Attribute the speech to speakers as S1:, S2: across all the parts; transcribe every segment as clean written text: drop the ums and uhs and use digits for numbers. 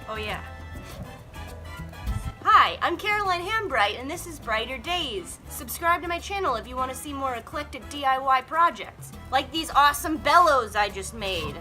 S1: Oh yeah. Hi, I'm Caroline Hambright, and this is Brighter Days. Subscribe to my channel if you want to see more eclectic DIY projects, like these awesome Bellows I just made.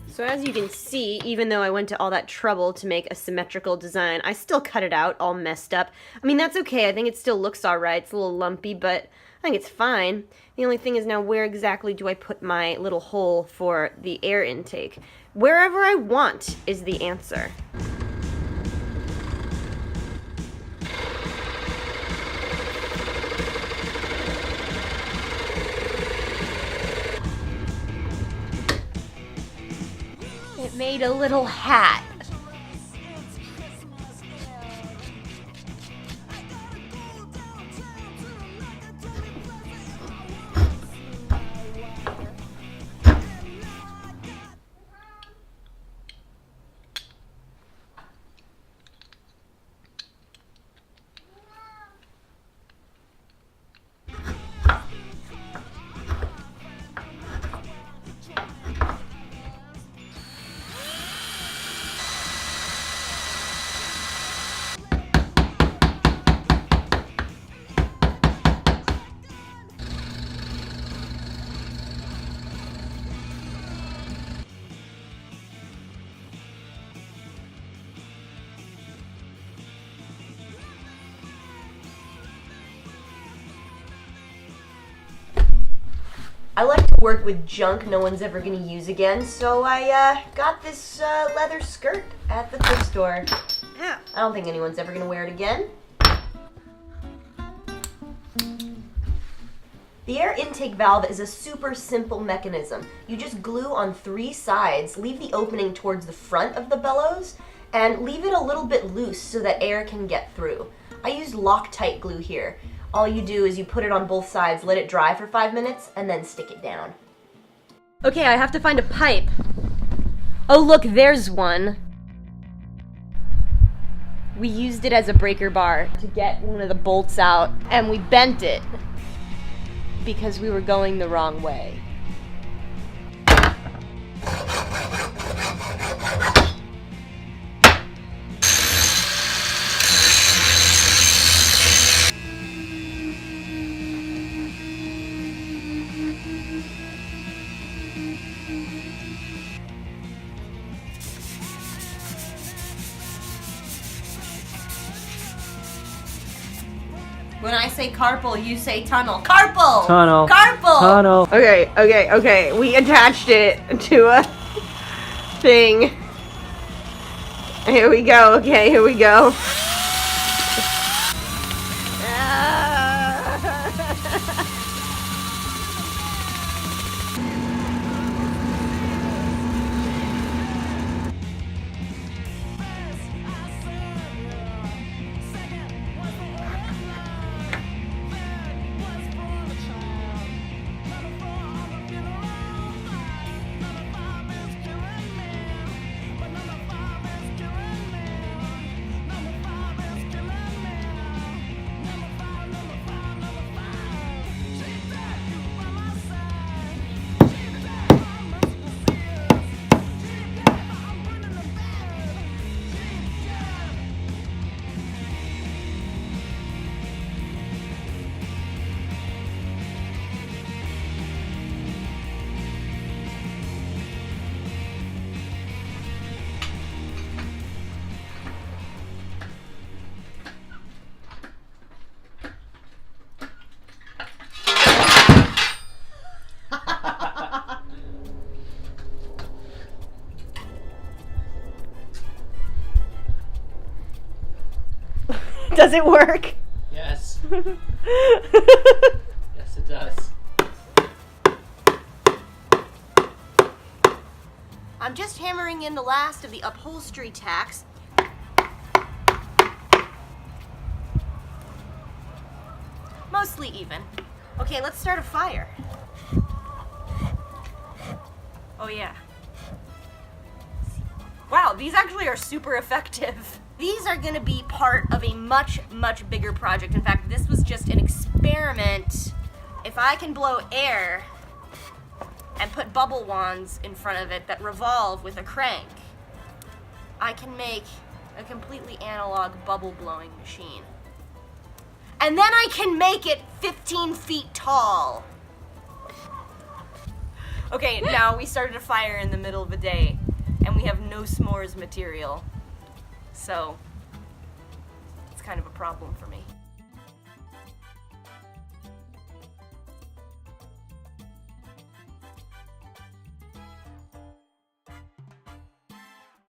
S1: So as you can see, even though I went to all that trouble to make a symmetrical design, I still cut it out all messed up. I mean, that's okay. I think it still looks alright. It's a little lumpy, but I think it's fine. The only thing is now, where exactly do I put my little hole for the air intake? Wherever I want is the answer. It made a little hat. I like to work with junk no one's ever gonna use again, so I got this leather skirt at the thrift store. Yeah. I don't think anyone's ever gonna wear it again. The air intake valve is a super simple mechanism. You just glue on 3 sides, leave the opening towards the front of the bellows, and leave it a little bit loose so that air can get through. I used Loctite glue here. All you do is you put it on both sides, let it dry for 5 minutes, and then stick it down. Okay, I have to find a pipe. Oh look, there's one. We used it as a breaker bar to get one of the bolts out, and we bent it because we were going the wrong way. When I say carpal, you say tunnel. Carpal!
S2: Tunnel.
S1: Carpal!
S2: Tunnel.
S1: Okay. We attached it to a thing. Here we go. Okay, here we go. Does it work?
S2: Yes. Yes, it does.
S1: I'm just hammering in the last of the upholstery tacks. Mostly even. Okay, let's start a fire. Oh yeah. Wow, these actually are super effective. These are gonna be part of a much, much bigger project. In fact, this was just an experiment. If I can blow air and put bubble wands in front of it that revolve with a crank, I can make a completely analog bubble blowing machine. And then I can make it 15 feet tall. Okay, now we started a fire in the middle of the day, and we have no s'mores material. So, it's kind of a problem for me.